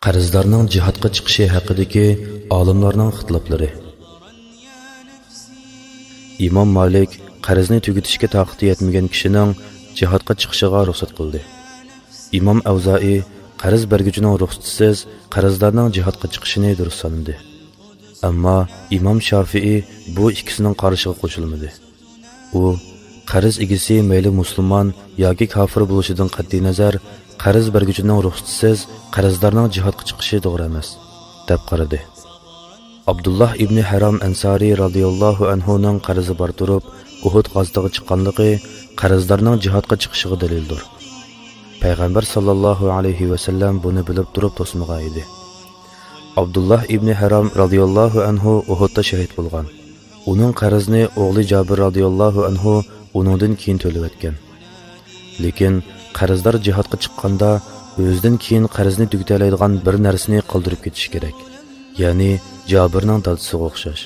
Qarzlarning jihadga chiqishi haqidagi olimlarning ixtiloflari. Imom Malik qarzni tugatishga toqati yetmagan kishining jihadga chiqishiga ruxsat qildi. Imom Avzai qarz berguchining ruxsatisiz qarzlarning jihadga chiqishini durust sanadi. Ammo Imom Shafi'i bu ikkisining qarishiga qo'shilmadi. U qarz egisi mayli musulmon yoki kofir bo'lishidan qat'iy nazar qarz berguchining ruxsatisiz qarzlarning jihadga chiqishi to'g'ri emas deb qaradi. Abdullah ibn Haram Ansari radhiyallohu anhu ning qarzi bor turib Uhud g'azotiga chiqqanligi qarzlarning jihadga chiqishiga dalildir. Payg'ambar sallallohu alayhi va sallam buni bilib turib to'smagan edi. Abdullah ibn Haram radhiyallohu anhu Uhudda shahid bo'lgan. Uning qarzini o'g'li Jabir radhiyallohu anhu uningdan keyin to'lab o'tgan. Lekin qarzlar jihadga chiqqanda o'zidan keyin qarzni tugatalaydigan bir narsani qoldirib ketish kerak. Ya'ni Jabirning dadasiga o'xshash.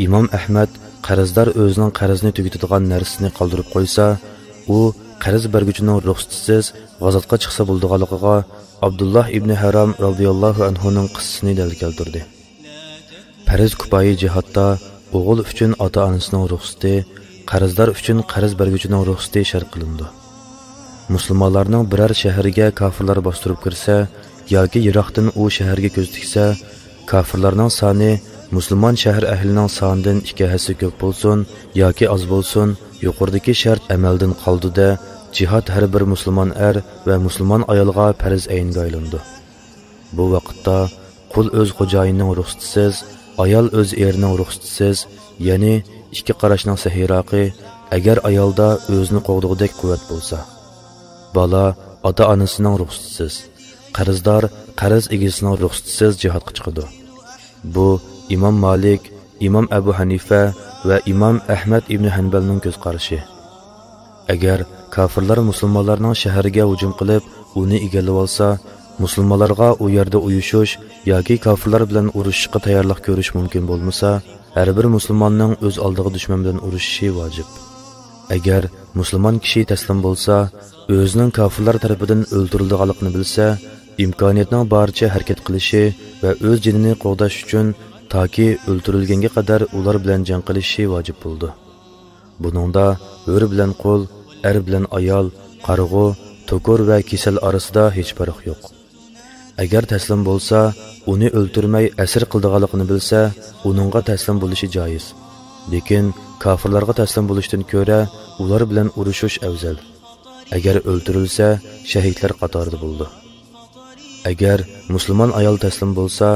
Imom Ahmad qarzlar o'zining qarzini tugatadigan narsasini qoldirib qo'ysa, u qarz berguchining ruxsatisiz g'azotga chiqsa bo'ldiganligiga Abdullah ibn Haram radhiyallohu anhu ning qissasini dalil keltirdi. Farz kifoyi jihatda o'g'il uchun ota-onasining ruxsati, qarzlar uchun qarz berguchining ruxsati shart qilindi. Musulmonlarning biror shahriga kofirlar bostirib kirsa yoki yiroqdan u shaharga ko'z tiksa, kofirlarning soni musulmon shahar ahlining sonidan 2 hassa ko'p bo'lsin yoki oz bo'lsin, yuqoridagi shart amaldan qoldida jihad har bir musulmon er va musulmon ayolga farz aynga aylandi. Bu vaqtda qul o'z xo'jayinining ruxsatisiz, ayol o'z erining ruxsatisiz, ya'ni 2 qarashning sahiroqi, agar ayolda o'zini qo'g'dig'idek quvvat bo'lsa, bola ota-onasining ruxsatisiz, qarzdor qarz egasining ruxsatisiz jihadga chiqadi. Bu Imom Malik, Imom Abu Hanifa va Imom Ahmad ibn Hanbalning ko'z qarashi. Agar kofirlar musulmonlarning shahriga hujum qilib, uni egallab olsa, musulmonlarga u yerda uyushish yoki kofirlar bilan urushishga tayyorlik ko'rish mumkin bo'lmasa, har bir musulmonning o'z oldiga dushman bilan urushishi vojib. Agar musulmon kishi taslim bo'lsa, o'zining kofirlar tarafidan o'ldirilganligini bilsa, imkoniyatning boricha harakat qilishi va o'z jinini qo'g'dash uchun toki o'ldirilganga qadar ular bilan jang qilishi vojib bo'ldi. Buningda o'ri bilan qo'l, er bilan ayol, qarg'u, to'kur va kasal orasida hech farq yo'q. Agar taslim bo'lsa, uni o'ldirmay asir qildiganligini bilsa, uningga taslim bo'lishi joiz. Lekin kofirlarga taslim bo'lishdan ko'ra ular bilan urushish afzal. Agar o'ldirilsa, shahidlar qatorida bo'ldi. Agar musulmon ayol taslim bo'lsa,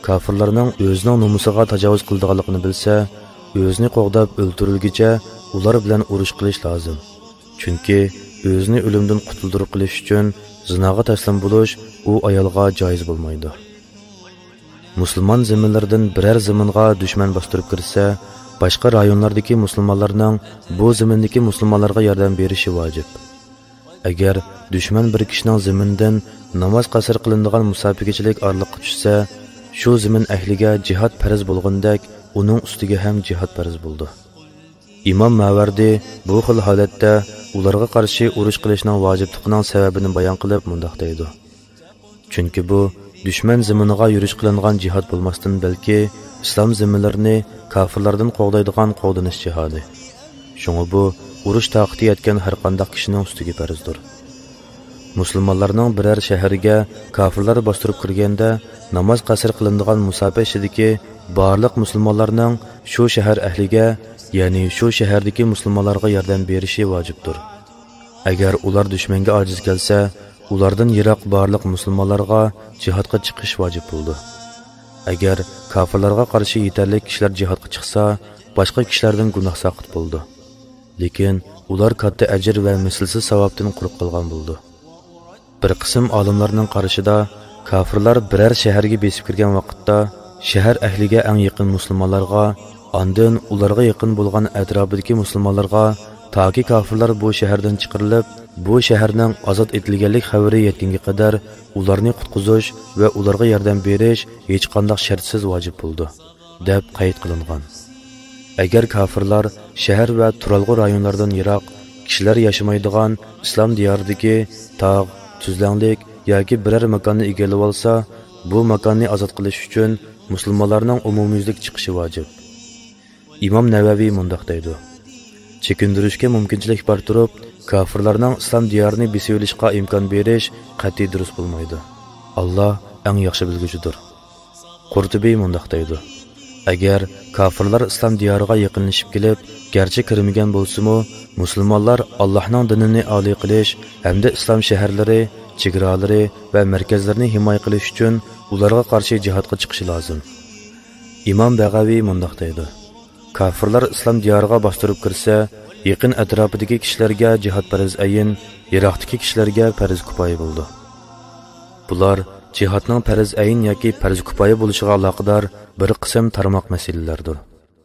kofirlarning o'zining nomusiga tajovuz qildiganligini bilsa, o'zini qo'g'dab o'ldirilguncha ular bilan urush qilish lozim. Chunki o'zini o'limdan qutuldirib qilish uchun zinoga taslim bo'lish u ayolga joiz bo'lmaydi. Musulmon zaminlardan biror zaminga dushman bostirib kirsa, boshqa rayonlardagi musulmonlarning bu zamindagi musulmonlarga yordam berishi vojib. Agar dushman bir kishining zamindan namoz qasr qilinadigan musofigachilik orliqqa tushsa, shu zamin ahliga jihad farz bo'lgandek, uning ustiga ham jihad farz bo'ldi. Imom Mavardi bu xil holatda ularga qarshi urush qilishning vojibligining sababini bayon qilib mundaq deydi. Chunki bu dushman zaminiga yurish qilingan jihad bo'lmasdan, balki islom zaminlarini kofirlardan qo'g'daydigan qo'g'danish jihadi. Shunga bu urush taqti yetgan har qanday kishining ustiga farzdir. Musulmonlarning biror shahriga kofirlar bostirib kirganda namoz qasr qilinadigan musofa ishidagi barliq musulmonlarning shu shahar ahliga, ya'ni shu shahardagi musulmonlarga yordam berishi vojibdir. Agar ular dushmanga ojiz kelsa, ulardan yiroq barliq musulmonlarga jihadga chiqish vojib bo'ldi. Agar kofirlarga qarshi yetarli kishilar jihadga chiqsa, boshqa kishilardan gunoh saqit bo'ldi. Lekin ular katta ajr va mislsiz savobdan quruq qolgan bo'ldi. Bir qism olimlarning qarashida, kofirlar biror shaharga besib kirgan vaqtda shahar ahliga eng yaqin musulmonlarga, ondan ularga yaqin bo'lgan atrofidagi musulmonlarga toki kofirlar bu shahardan chiqarilib, bu shaharning ozod etilganlik xabari yetgunga qadar ularni qutqizish va ularga yordam berish hech qanday shartsiz vojib bo'ldi, deb qayd qilingan. Agar kofirlar shahar va turalg'u rayonlardan yiroq kishilar yashamaydigan islom diyoridagi tog', tuzlanlik yoki biror makonni egallab olsa, bu makonni ozod qilish uchun musulmonlarning umumyuzlik chiqishi vojib. İmam Navaviy mundaq deydi: chekindirishga mumkinchilik bor turib, kofirlarning islom diyorini besib olishga imkon berish qat'iy durust bo'lmaydi. Alloh eng yaxshi bilguchidir. Qurtubiy mundaq deydi: agar kofirlar islom diyoriga yaqinlashib kelib, garchi kirmagan bo'lsa-mu, musulmonlar Allohning dinini oliy qilish hamda islom shaharlari, chegaralari va markazlarini himoya qilish uchun ularga qarshi jihodga chiqishi lozim. İmam Bag'aviy mundaq deydi: kofirlar islom diyoriga bostirib kirsa, yaqin atrofidagi kishilarga jihod farz ayin, yiroqdagi kishilarga farz kifoya bo'ldi. Bular jihodning farz ayin yoki farz kifoya bo'lishiga aloqador bir qism tarmoq masalalardir.